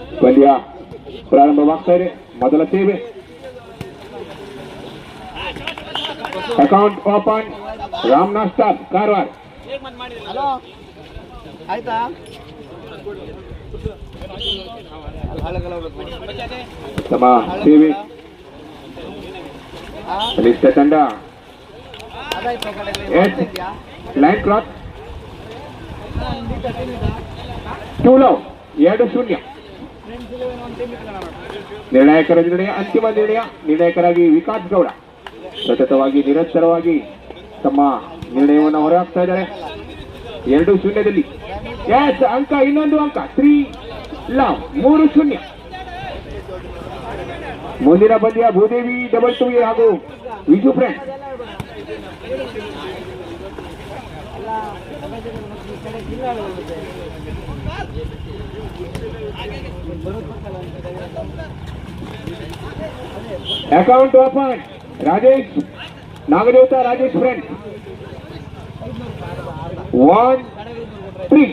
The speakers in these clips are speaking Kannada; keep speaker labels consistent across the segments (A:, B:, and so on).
A: ಪಂದ್ಯ ಪ್ರಾರಂಭವಾಗ್ತಾ ಇದೆ. ಮೊದಲ ಸೇವೆ. Account open. Ramnath star Karwar. ತಮ್ಮ ಸೇವೆ ಬಲಿಷ್ಠ ತಂಡ ಲೈನ್ ಕ್ರಾಸ್ 2-0 ನಿರ್ಣಾಯಕರ ನಿರ್ಣಯ, ಅಂತಿಮ ನಿರ್ಣಯ. ನಿರ್ಣಾಯಕರಾಗಿ ವಿಕಾಸ್ ಗೌಡ ಸತತವಾಗಿ ನಿರಂತರವಾಗಿ ತಮ್ಮ ನಿರ್ಣಯವನ್ನು ಹೊರಹಾಕ್ತಾ ಇದ್ದಾರೆ. 2-0 ಅಂಕ, ಇನ್ನೊಂದು ಅಂಕ 3-0. ಮುಂದಿನ ಪಂದ್ಯ ಭೂದೇವಿ ಡಬಲ್2 ಹಾಗೂ Viju friend. Account open. Rajesh Nagadevata Rajesh friend 1-3.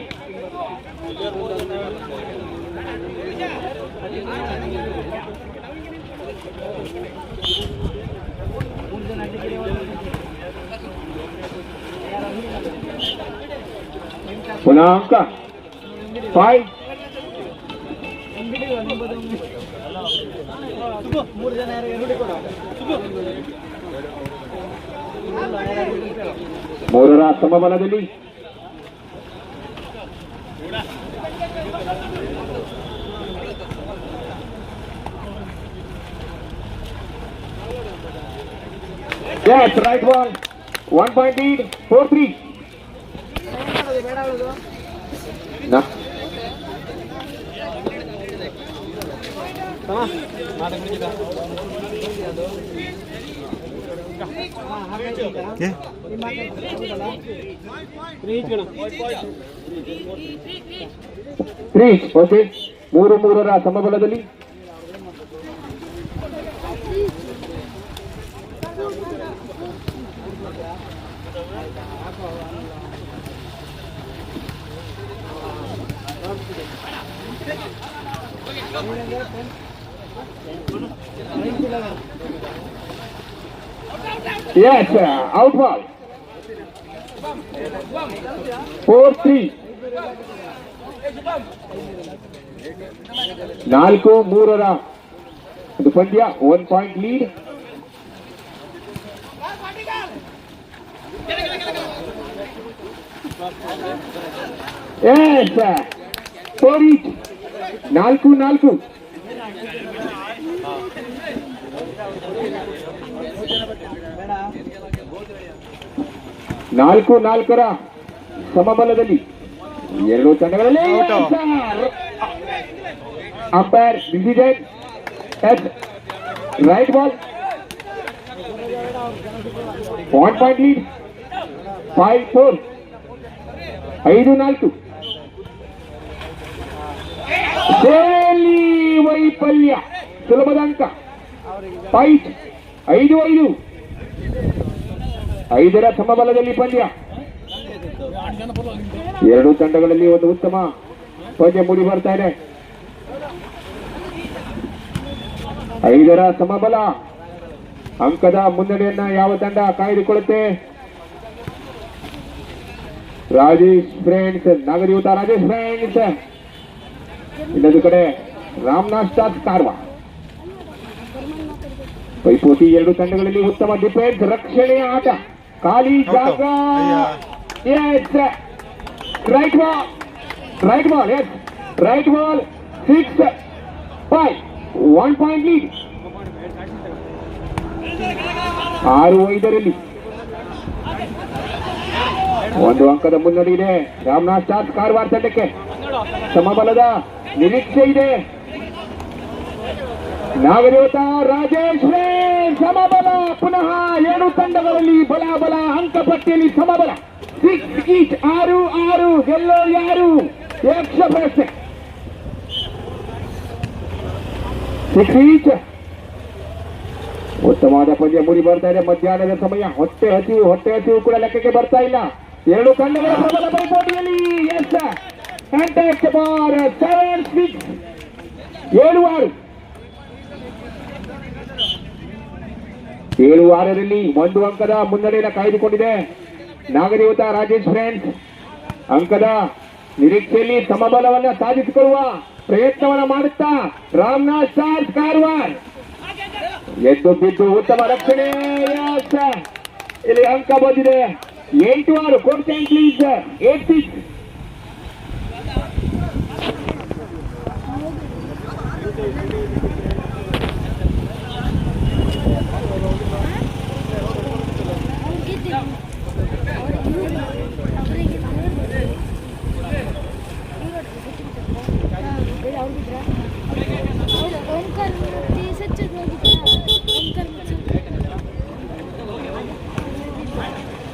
A: ಪುನಃ ಅಂಕ 5. ಮೂರರ ಸಮಬಲದಲ್ಲಿ right ball. 1 point lead. 4-3. Okay, 3-3ರ ಸಮಬಲದಲ್ಲಿ ಔಟ್ ಬಾಲ್. 4-3. 4-3ರ ಒಂದು ಪಂದ್ಯ. 1 point lead. For each. 4-4. 4-4ರ ಸಮಬಲದಲ್ಲಿ ಎರಡು ತಂಡಗಳಲ್ಲಿ umpire decision. Right ball. 1 point lead. 5-4. 5-4. ವೈಫಲ್ಯ. ಸುಲಭದ ಅಂಕ. ಫೈಟ್ 5-5. 5ರ ಸಮಬಲದಲ್ಲಿ ಪಂದ್ಯ. ಎರಡು ತಂಡಗಳಲ್ಲಿ ಒಂದು ಉತ್ತಮ ಪಂದ್ಯ ಮೂಡಿ ಬರ್ತಾ ಇದೆ. 5ರ ಸಮಬಲ. ಅಂಕದ ಮುನ್ನಡೆಯನ್ನ ಯಾವ ತಂಡ ಕಾಯ್ದುಕೊಳ್ಳುತ್ತೆ? Rajesh friends, Nagadevata Rajesh friends. ಇನ್ನೊಂದು ಕಡೆ ರಾಮನಾಥ್ ಸ್ಟಾರ್ ಕಾರವಾರ. ಪೈಪೋಟಿ ಎರಡು ತಂಡಗಳಲ್ಲಿ ಉತ್ತಮ ಡಿಫೆನ್ಸ್, ರಕ್ಷಣೆಯ ಆಟ, ಖಾಲಿ ಜಾಗ. Right ball. 6-5. 1 point lead. 6-5ರಲ್ಲಿ ಒಂದು ಅಂಕದ ಮುನ್ನಡೆ ಇದೆ ರಾಮನಾಥ್ ಸ್ಟಾರ್ ಕಾರವಾರ ತಂಡಕ್ಕೆ. ಸಮಬಲದ ನಿರೀಕ್ಷೆ ಇದೆ. ನಾಗದೇವತಾ ರಾಜೇಶ್ ಸಮಬಲ. ಪುನಃ ಎರಡು ತಂಡಗಳಲ್ಲಿ ಬಲ. ಅಂಕಪಟ್ಟಿಯಲ್ಲಿ ಸಮಬಲ. 6 each. 6-6. ಗೆಲ್ಲೋ ಯಾರು? ಯಕ್ಷ ಪ್ರಶ್ನೆ. 6 each. ಉತ್ತಮವಾದ ಪಂದ್ಯ ಮೂಡಿ ಬರ್ತಾ ಇದೆ. ಮಧ್ಯಾಹ್ನದ ಸಮಯ. ಹೊಟ್ಟೆ ಹಸಿವು ಕೂಡ ಲೆಕ್ಕಕ್ಕೆ ಬರ್ತಾ ಇಲ್ಲ. ಎರಡು ತಂಡಗಳ ಪ್ರಬಲ ಪೈಪೋಟಿಯಲ್ಲಿ. 7-6. 7-6. 7-6ರಲ್ಲಿ 1 ಅಂಕದ ಮುನ್ನಡೆಯನ್ನು ಕಾಯ್ದುಕೊಂಡಿದೆ ನಾಗದೇವತ ರಾಜೇಶ್ ಫ್ರೆಂಡ್ಸ್. ಅಂಕದ ನಿರೀಕ್ಷೆಯಲ್ಲಿ ಸಮಬಲವನ್ನ ಸಾಧಿಸಿಕೊಳ್ಳುವ ಪ್ರಯತ್ನವನ್ನ ಮಾಡುತ್ತಾ ರಾಮನಾಥ್ ಸ್ಟಾರ್ಸ್ ಕಾರವಾರ ಎದ್ದು ಬಿದ್ದು ಉತ್ತಮ ರಕ್ಷಣೆ. ಇಲ್ಲಿ ಅಂಕ ಬಂದಿದೆ 8-6. ಕೊಡ್ತೇನೆ ಪ್ಲೀಸ್ 8-6.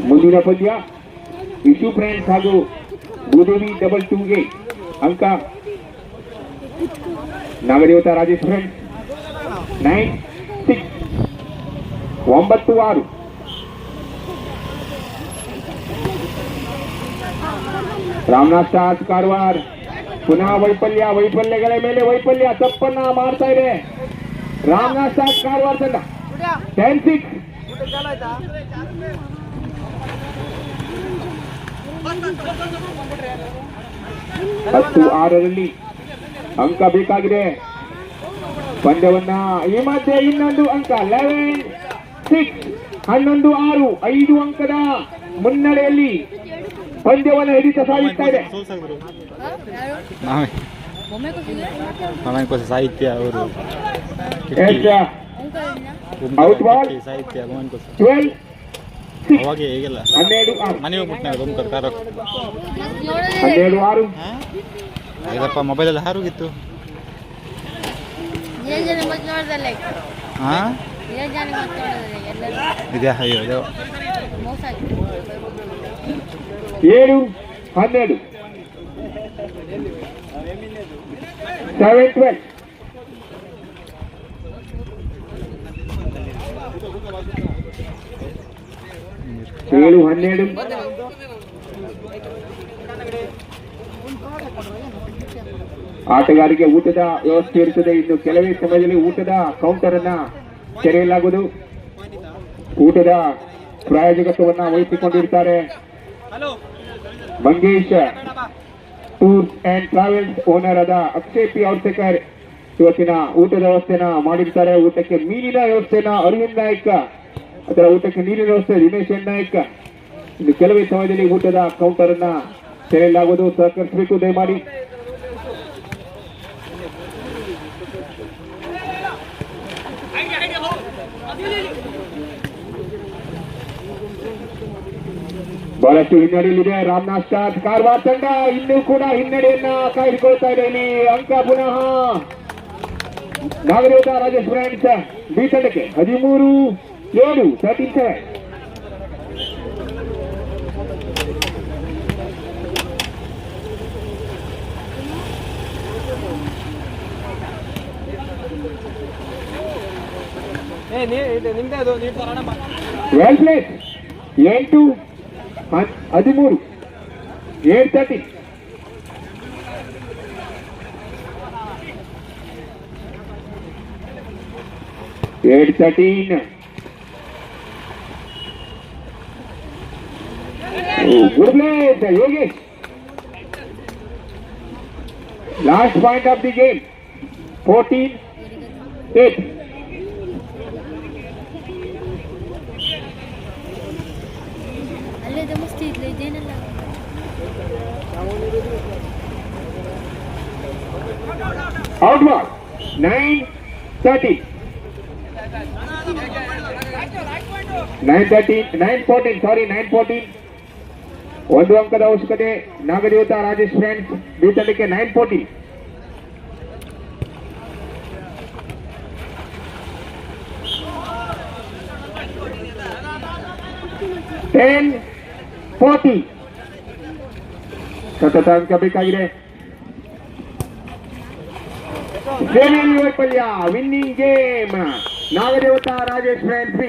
A: ಮುಂದಿನ ಪಂದ್ಯ ವಿಶು ಫ್ರೆಂಡ್ಸ್ ಹಾಗೂ ಭೂದೇವಿ ಡಬಲ್ 2ಗೆ ಅಂಕ ನಾಗದೇವತ ರಾಜೇಶ್ ಫ್ರೆಂಡ್ಸ್ 9-6. 9-6. ರಾಮನಾಥ್ ಸ್ಟಾರ್ಸ್ ಕಾರವಾರ ಪುನಃ ವೈಫಲ್ಯಗಳ ಮೇಲೆ ವೈಫಲ್ಯ ತಪ್ಪನ್ನ ಮಾಡ್ತಾ ಇದೆ ರಾಮನಾಥ್ ಸ್ಟಾರ್ಸ್ ಕಾರವಾರ ತಂಡ 10-6. 10-6ರಲ್ಲಿ ಅಂಕ ಬೇಕಾಗಿದೆ ಪಂದ್ಯವನ್ನ. ಈ ಮಧ್ಯೆ ಇನ್ನೊಂದು ಅಂಕ 11-6. 11-6. 5 ಅಂಕದ ಮುನ್ನಡೆಯಲ್ಲಿ ಪಂದ್ಯವನ್ನು ಹಿಡಿತ ಸಾಧಿಸ್ತಾ ಇದೆ.
B: ಸಾಹಿತ್ಯ ಅವರು
A: ಔಟ್ ಬಾಲ್ 12-6.
B: ಅವಾಗ ಹೇಗಿಲ್ಲ
A: 12-6.
B: ಮನೆ ಹೋಗ್ಬಿಟ್ಟು ರೋಮ್ಕರ್
A: 12-6.
B: ಇದಪ್ಪ ಮೊಬೈಲಲ್ಲಿ ಹಾರೋಗಿತ್ತು. ಹಾಂ ಇದೆಯಾ? ಅಯ್ಯೋ
A: 7-12. 7-12. ಏಳು 12. ಆಟಗಾರರಿಗೆ ಊಟದ ವ್ಯವಸ್ಥೆ ಇರುತ್ತದೆ. ಇನ್ನು ಕೆಲವೇ ಸಮಯದಲ್ಲಿ ಊಟದ ಕೌಂಟರ್ ಅನ್ನ ತೆರೆಯಲಾಗುವುದು. ಊಟದ ಪ್ರಾಯೋಜಕತ್ವವನ್ನ ವಹಿಸಿಕೊಂಡಿರ್ತಾರೆ Mangesh tours and travels owner ಆದ ಅಕ್ಷಯ್ ಪಿ ಔರ್ಸೇಕರ್ ಇವತ್ತಿನ ಊಟದ ವ್ಯವಸ್ಥೆನ ಮಾಡಿರ್ತಾರೆ. ಊಟಕ್ಕೆ ಮೀನಿನ ವ್ಯವಸ್ಥೆನ ಅರವಿಂದ್ ನಾಯ್ಕ, ಅದರ ಊಟಕ್ಕೆ ನೀರಿನ ವ್ಯವಸ್ಥೆ ದಿನೇಶ್ ಎನ್ ನಾಯ್ಕ. ಇನ್ನು ಕೆಲವೇ ಸಮಯದಲ್ಲಿ ಊಟದ ಕೌಂಟರ್ ಅನ್ನ ತೆರೆಯಲಾಗುವುದು. ಸಹಕರಿಸಬೇಕು ದಯಮಾಡಿ. ಬಹಳಷ್ಟು ಹಿನ್ನಡೆಯಲ್ಲಿದೆ ರಾಮನಾಥ್ ಸ್ಟಾರ್ಸ್ ಕಾರವಾರ ತಂಡ. ಇನ್ನೂ ಕೂಡ ಹಿನ್ನಡೆಯನ್ನ ಕಾಯ್ದುಕೊಳ್ತಾ ಇದೆ. ಇಲ್ಲಿ ಅಂಕ ಪುನಃ ನಾಗದೇವತ ರಾಜೇಶ್ ಫ್ರೆಂಡ್ಸ್ ಬಿ ತಂಡಕ್ಕೆ 13-7. 13-7. Well place 8-13. 8-13. 8-13. Good place, Yogesh. Last point of the game. 14-8. Out ball 9-13. 9-14. Sorry, 9-14. ಒಂದು ಅಂಕದ ಅವಶ್ಯಕತೆ ನಾಗದೇವತ ರಾಜೇಶ್ ಫ್ರೆಂಡ್ಸ್ ಬಿ ತಂಡಕ್ಕೆ 9-14. 10-40. ಸತತ ಅಂಕ ಬೇಕಾಗಿದೆ. ವೈಫಲ್ಯ ವಿನ್ನಿಂಗ್ ಗೇಮ್ ನಾಗದೇವತ ರಾಜೇಶ್ ಫ್ರೆಂಡ್ಸ್